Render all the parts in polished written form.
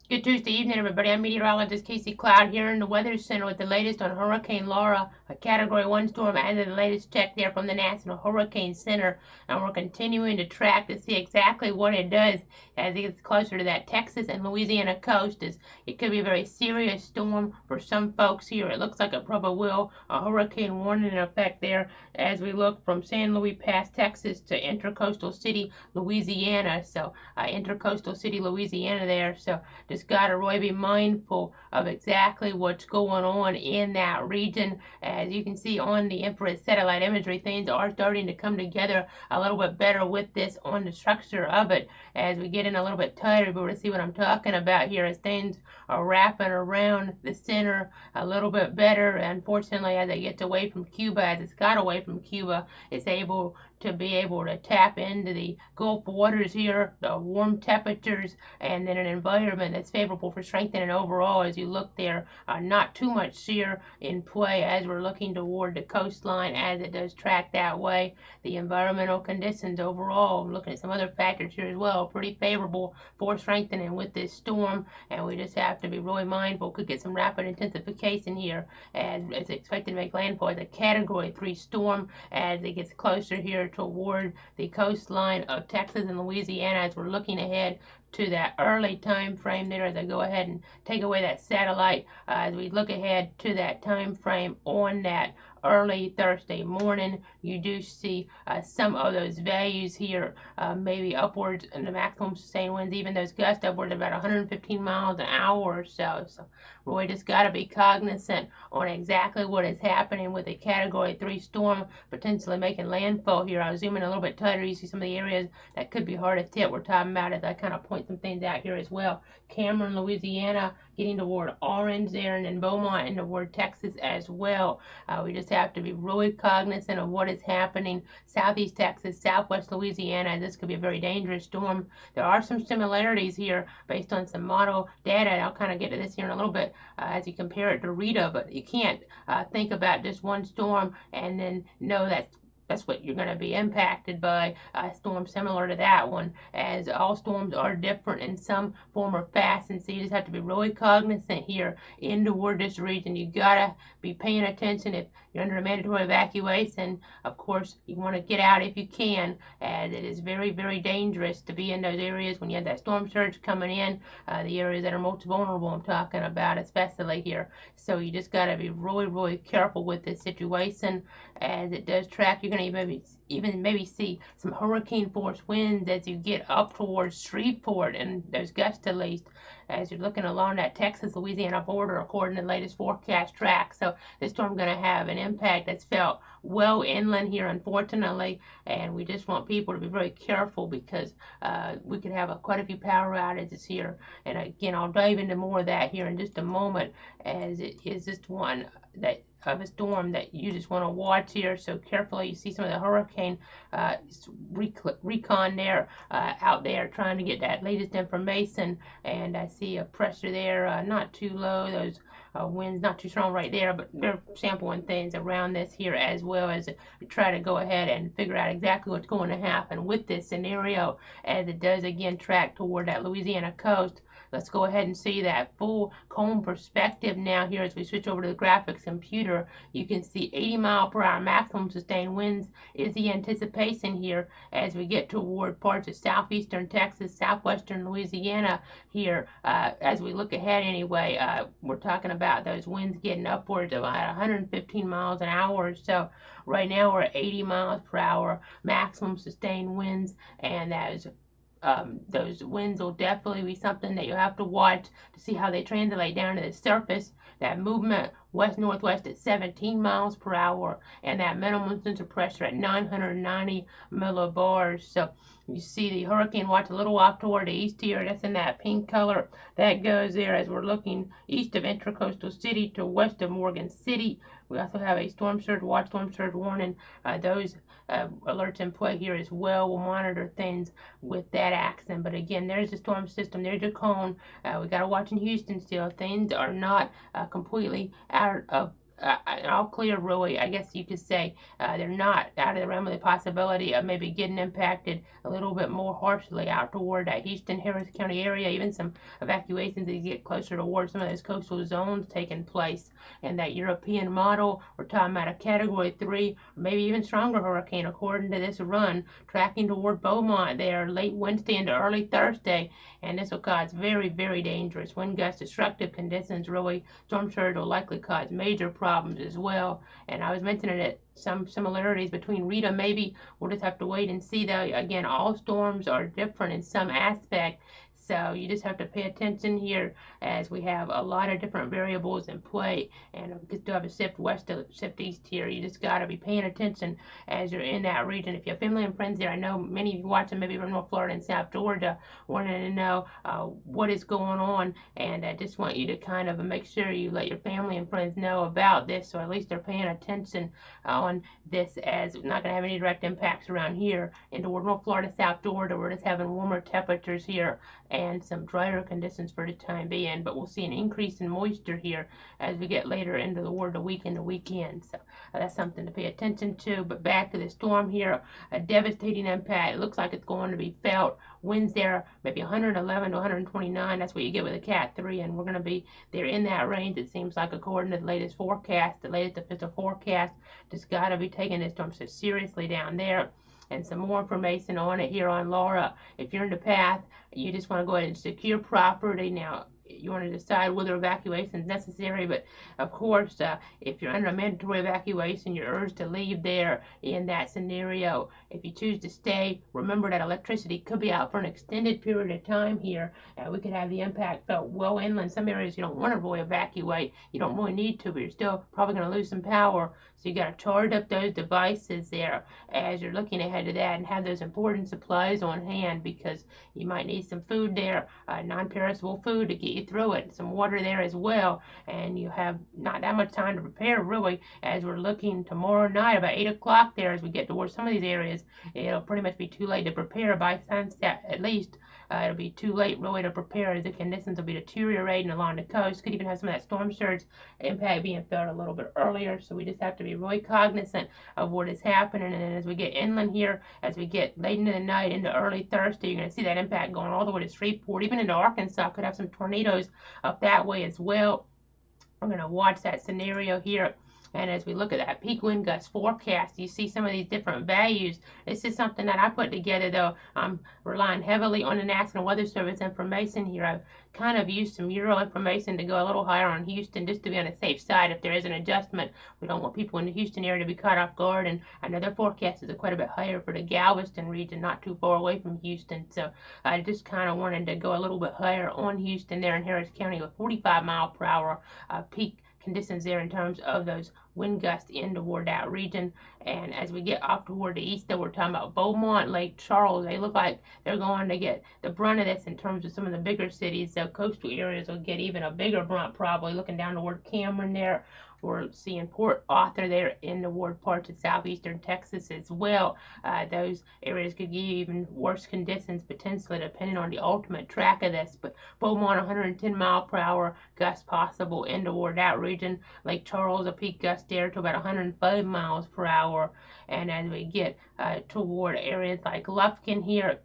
Good Tuesday evening, everybody. I'm meteorologist Casey Cloud here in the Weather Center with the latest on Hurricane Laura, a Category 1 storm, and the latest check there from the National Hurricane Center. And we're continuing to track to see exactly what it does as it gets closer to that Texas and Louisiana coast. It could be a very serious storm for some folks here. It looks like it probably will. A hurricane warning in effect there as we look from San Luis past Texas to Intracoastal City, Louisiana. So, Intracoastal City, Louisiana there. So, just got to really be mindful of exactly what's going on in that region. As you can see on the infrared satellite imagery, things are starting to come together a little bit better with this on the structure of it. As we get in a little bit tighter, we'll see what I'm talking about here as things are wrapping around the center a little bit better. Unfortunately, as it gets away from Cuba, as it's got away from Cuba, it's able to tap into the Gulf waters here, the warm temperatures, and then an environment that's favorable for strengthening overall as you look there. Not too much shear in play as we're looking toward the coastline as it does track that way. The environmental conditions overall, I'm looking at some other factors here as well, pretty favorable for strengthening with this storm, and we just have to be really mindful. Could get some rapid intensification here as it's expected to make landfall as a Category 3 storm as it gets closer here toward the coastline of Texas and Louisiana as we're looking ahead to that early time frame there as I go ahead and take away that satellite as we look ahead to that time frame on that early Thursday morning. You do see some of those values here, maybe upwards in the maximum sustained winds, even those gusts upwards about 115 miles an hour or so. So really just got to be cognizant on exactly what is happening with a Category 3 storm potentially making landfall here. I'll zoom in a little bit tighter. You see some of the areas that could be hardest hit we're talking about as I kind of point some things out here as well. Cameron, Louisiana, getting toward Orange there, and then Beaumont and toward Texas as well. We just have to be really cognizant of what is happening southeast Texas, southwest Louisiana. This could be a very dangerous storm. There are some similarities here based on some model data, and I'll kind of get to this here in a little bit as you compare it to Rita, but you can't think about just one storm and then know that's what you're going to be impacted by a storm similar to that one, as all storms are different in some form or fashion. So you just have to be really cognizant here in toward this region. You gotta be paying attention if you're under a mandatory evacuation. Of course, you want to get out if you can, as it is very, very dangerous to be in those areas when you have that storm surge coming in. The areas that are most vulnerable, I'm talking about, especially here. So you just got to be really, really careful with this situation as it does track. You're going to even maybe see some hurricane force winds as you get up towards Shreveport, and those gusts at least as you're looking along that Texas-Louisiana border according to the latest forecast track. So this storm going to have an impact that's felt well inland here, unfortunately, and we just want people to be very careful because we could have quite a few power outages here. And again, I'll dive into more of that here in just a moment, as it is just one that of a storm that you just want to watch here so carefully. You see some of the hurricane recon there out there trying to get that latest information, and I see a pressure there not too low. Those winds not too strong right there, but they're sampling things around this here as well as we try to go ahead and figure out exactly what's going to happen with this scenario as it does again track toward that Louisiana coast. Let's go ahead and see that full cone perspective now here as we switch over to the graphics computer. You can see 80-mile-per-hour maximum sustained winds is the anticipation here as we get toward parts of southeastern Texas, southwestern Louisiana here. As we look ahead anyway, we're talking about those winds getting upwards of 115 miles an hour or so. Right now we're at 80 miles per hour maximum sustained winds, and those winds will definitely be something that you'll have to watch to see how they translate down to the surface. That movement west-northwest at 17 miles per hour, and that minimum sensor pressure at 990 millibars. So you see the hurricane watch a little off toward the east here. That's in that pink color. That goes there as we're looking east of Intracoastal City to west of Morgan City. We also have a storm surge watch, storm surge warning. Those alerts in play here as well. We'll monitor things with that action. But again, there's the storm system. There's your cone. We got to watch in Houston still. Things are not completely out of all clear, really. I guess you could say they're not out of the realm of the possibility of maybe getting impacted a little bit more harshly out toward that Houston, Harris County area. Even some evacuations as you get closer towards some of those coastal zones taking place. And that European model, we're talking about a Category 3, or maybe even stronger hurricane, according to this run, tracking toward Beaumont there late Wednesday into early Thursday. And this will cause very, very dangerous wind gusts, destructive conditions, really. Storm surge will likely cause major problems as well. And I was mentioning it, some similarities between Rita. Maybe we'll just have to wait and see, though. Again, all storms are different in some aspect. So you just have to pay attention here as we have a lot of different variables in play, and we still have a shift west to shift east here. You just got to be paying attention as you're in that region. If you have family and friends there, I know many of you watching maybe from North Florida and South Georgia wanting to know what is going on, and I just want you to kind of make sure you let your family and friends know about this, so at least they're paying attention on this, as we're not going to have any direct impacts around here into North Florida, South Georgia. We're just having warmer temperatures here and some drier conditions for the time being, but we'll see an increase in moisture here as we get later into the week and the weekend. So that's something to pay attention to. But back to the storm here, a devastating impact. It looks like it's going to be felt. Winds there maybe 111 to 129. That's what you get with a Cat 3, and we're going to be there in that range. It seems like, according to the latest forecast, the latest official forecast. Just got to be taking this storm so seriously down there. And some more information on it here on Laura. If you're in the path, you just want to go ahead and secure property. Now, you want to decide whether evacuation is necessary, but of course, if you're under a mandatory evacuation, you're urged to leave there in that scenario. If you choose to stay, remember that electricity could be out for an extended period of time here. We could have the impact felt well inland. Some areas you don't want to really evacuate. You don't really need to, but you're still probably going to lose some power. So you got to charge up those devices there as you're looking ahead to that, and have those important supplies on hand, because you might need some food there, non-perishable food to get you through it, some water there as well. And you have not that much time to prepare, really, as we're looking tomorrow night about 8 o'clock there. As we get towards some of these areas, it'll pretty much be too late to prepare by sunset. At least it'll be too late really to prepare, as the conditions will be deteriorating along the coast. Could even have some of that storm surge impact being felt a little bit earlier. So we just have to be really cognizant of what is happening. And then as we get inland here, as we get late into the night into early Thursday, you're going to see that impact going all the way to Shreveport, even into Arkansas. Could have some tornadoes up that way as well. We're going to watch that scenario here. And as we look at that peak wind gust forecast, you see some of these different values. This is something that I put together, though. I'm relying heavily on the National Weather Service information here. I've kind of used some Euro information to go a little higher on Houston, just to be on the safe side if there is an adjustment. We don't want people in the Houston area to be caught off guard. And I know their forecast is quite a bit higher for the Galveston region, not too far away from Houston. So I just kind of wanted to go a little bit higher on Houston there in Harris County with 45 mile per hour peak conditions there in terms of those wind gusts in toward that region. And as we get off toward the east, though, we're talking about Beaumont, Lake Charles. They look like they're going to get the brunt of this in terms of some of the bigger cities. So coastal areas will get even a bigger brunt, probably looking down toward Cameron there. We're seeing Port Arthur there in toward parts of southeastern Texas as well. Those areas could give you even worse conditions potentially, depending on the ultimate track of this. But Beaumont, 110 mile per hour gust possible in toward that region. Lake Charles, a peak gust there to about 105 miles per hour. And as we get toward areas like Lufkin here,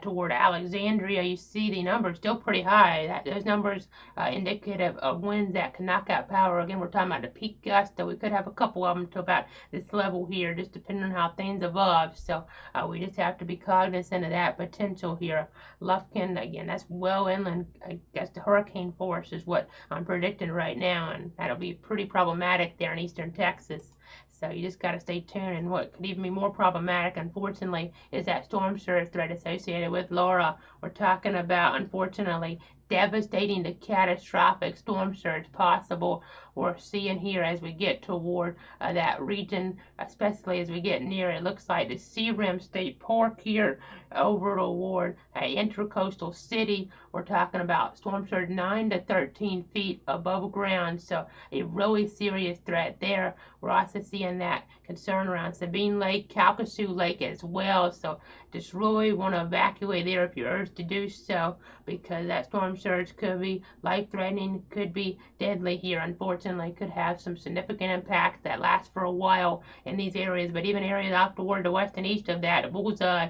toward Alexandria, you see the numbers still pretty high. Those numbers indicative of winds that can knock out power. Again, we're talking about the peak gust, so we could have a couple of them to about this level here, just depending on how things evolve. So we just have to be cognizant of that potential here. Lufkin, again, that's well inland. I guess the hurricane force is what I'm predicting right now, and that'll be pretty problematic there in eastern Texas. So you just got to stay tuned. And what could even be more problematic, unfortunately, is that storm surge threat associated with Laura. We're talking about, unfortunately, devastating to catastrophic storm surge possible. We're seeing here as we get toward that region, especially as we get near, it looks like the Sea Rim State Park here over toward Intracoastal City. We're talking about storm surge 9 to 13 feet above ground. So a really serious threat there. We're also seeing that concern around Sabine Lake, Calcasieu Lake as well. So just really want to evacuate there if you're urged to do so, because that storm surge could be life-threatening, could be deadly here. Unfortunately, could have some significant impacts that last for a while in these areas. But even areas out toward the west and east of that bullseye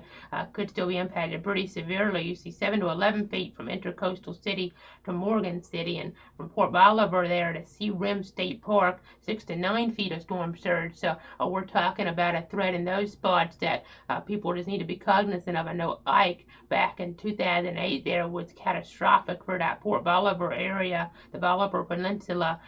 could still be impacted pretty severely. You see 7 to 11 feet from Intercoastal City to Morgan City, and from Port Bolivar there to Sea Rim State Park, 6 to 9 feet of storm surge. So we're talking about a threat in those spots that people just need to be cognizant of. I know Ike back in 2008 there was catastrophic for that Port Bolivar area, the Bolivar Peninsula.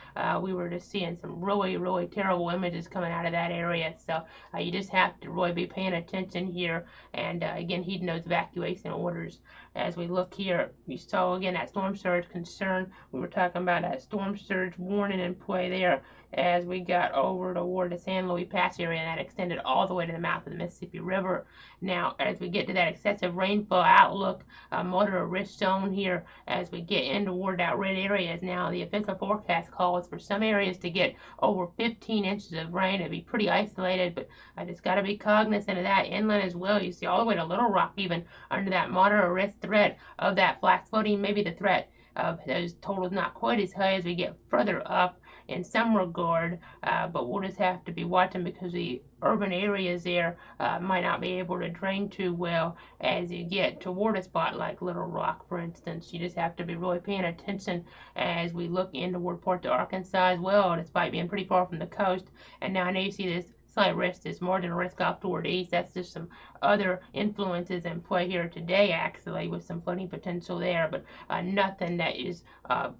We were just seeing some really, really terrible images coming out of that area. So you just have to really be paying attention here, and again, heeding those evacuation orders. As we look here, you saw again that storm surge concern. We were talking about that storm surge warning in play there as we got over toward the San Luis Pass area, and that extended all the way to the mouth of the Mississippi River. Now, as we get to that excessive rainfall outlook, moderate risk zone here, as we get in toward that red areas, now the official forecast calls for some areas to get over 15 inches of rain. It'd be pretty isolated, but I just got to be cognizant of that inland as well. You see all the way to Little Rock, even under that moderate risk threat of that flash flooding, maybe the threat of those totals not quite as high as we get further up in some regard, but we'll just have to be watching, because the urban areas there might not be able to drain too well as you get toward a spot like Little Rock, for instance. You just have to be really paying attention as we look in toward parts of Arkansas as well, despite being pretty far from the coast. And now I know you see this slight risk, this marginal risk off toward the east. That's just some other influences in play here today, actually, with some flooding potential there, but nothing that is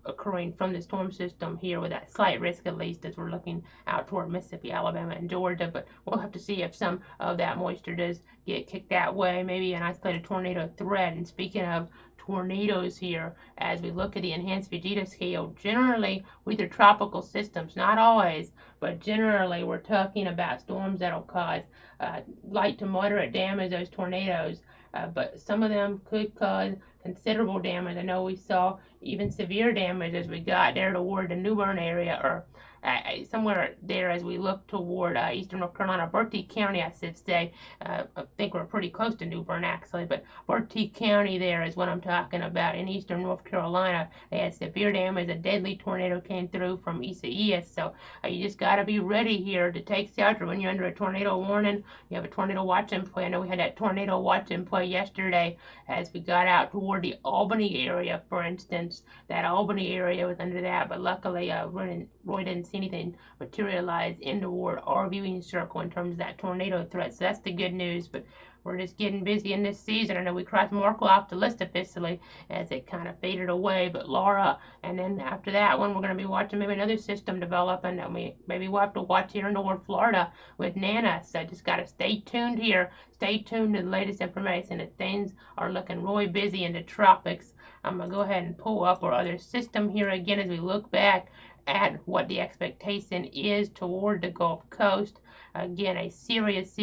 occurring from the storm system here, with that slight risk, at least, as we're looking out toward Mississippi, Alabama, and Georgia. But we'll have to see if some of that moisture does get kicked that way, maybe an isolated tornado threat. And speaking of tornadoes here, as we look at the enhanced Fujita scale, generally with your tropical systems, not always, but generally we're talking about storms that'll cause light to moderate damage, those tornadoes, but some of them could cause considerable damage. I know we saw even severe damage as we got there toward the New Bern area, or somewhere there as we look toward eastern North Carolina, Bertie County, I should say. I think we're pretty close to New Bern, actually, but Bertie County there is what I'm talking about in eastern North Carolina. They had severe damage. A deadly tornado came through from east to east, so you just got to be ready here to take shelter when you're under a tornado warning. You have a tornado watch in play. I know we had that tornado watch in play yesterday as we got out toward the Albany area, for instance. That Albany area was under that, but luckily Roy didn't see anything materialize in toward our viewing circle in terms of that tornado threat. So that's the good news, but we're just getting busy in this season. I know we crossed Markle off the list officially as it kind of faded away, but Laura, and then after that one, we're going to be watching maybe another system develop, and maybe we'll have to watch here in North Florida with Nana. So just got to stay tuned here. Stay tuned to the latest information, that things are looking really busy in the tropics. I'm going to go ahead and pull up our other system here again as we look back at what the expectation is toward the Gulf Coast. Again, a serious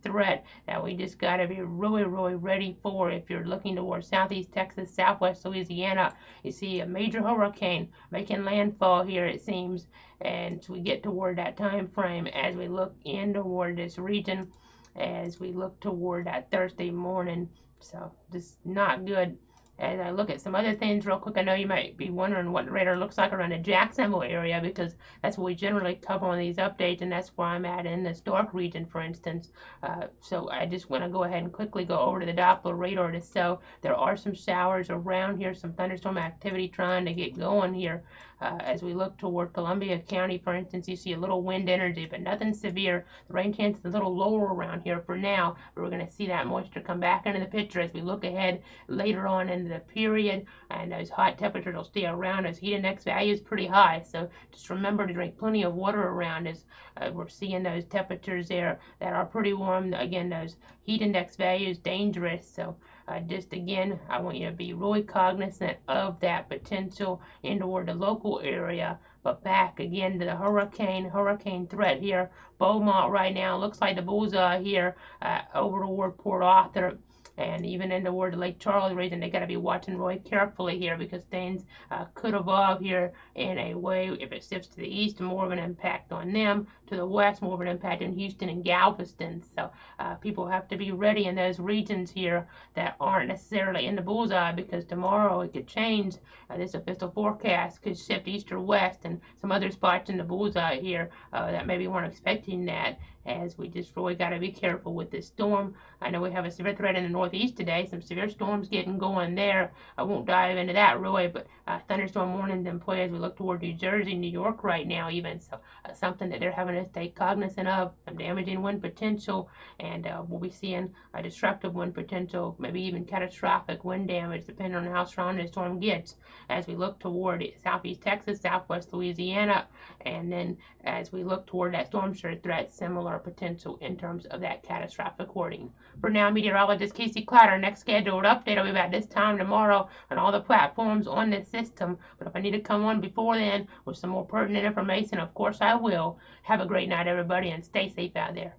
threat that we just got to be really ready for. If you're looking towards southeast Texas, southwest Louisiana, you see a major hurricane making landfall here, it seems, and as we get toward that time frame, as we look in toward this region, as we look toward that Thursday morning. So just not good. As I look at some other things real quick, I know you might be wondering what the radar looks like around the Jacksonville area, because that's what we generally cover on these updates, and that's where I'm at in the Stark region, for instance. So I just want to go ahead and quickly go over to the Doppler radar to show there are some showers around here, some thunderstorm activity trying to get going here. As we look toward Columbia County, for instance, you see a little wind energy, but nothing severe. The rain chance is a little lower around here for now, but we're going to see that moisture come back into the picture as we look ahead later on into the period, and those hot temperatures will stay around. Those heat index values pretty high, so just remember to drink plenty of water around as we're seeing those temperatures there that are pretty warm. Again, those heat index values dangerous, so just again, I want you to be really cognizant of that potential in toward the local area. But back again to the hurricane threat here. Beaumont right now looks like the bullseye here over toward Port Arthur. And even in the word Lake Charles region, they got to be watching really carefully here because things could evolve here in a way. If it shifts to the east, more of an impact on them. To the west, more of an impact in Houston and Galveston. So people have to be ready in those regions here that aren't necessarily in the bullseye, because tomorrow it could change. This official forecast could shift east or west, and some other spots in the bullseye here that maybe weren't expecting that, as we just really got to be careful with this storm. I know we have a severe threat in the northeast today, some severe storms getting going there. I won't dive into that really, but thunderstorm warnings in play as we look toward New Jersey, New York right now even. So something that they're having to stay cognizant of, some damaging wind potential, and we'll be seeing a destructive wind potential, maybe even catastrophic wind damage, depending on how strong the storm gets as we look toward southeast Texas, southwest Louisiana, and then as we look toward that storm surge threat, similar potential in terms of that catastrophic warning. For now, meteorologist Casey Cloud. Our next scheduled update will be about this time tomorrow on all the platforms on this system. But if I need to come on before then with some more pertinent information, of course I will. Have a great night, everybody, and stay safe out there.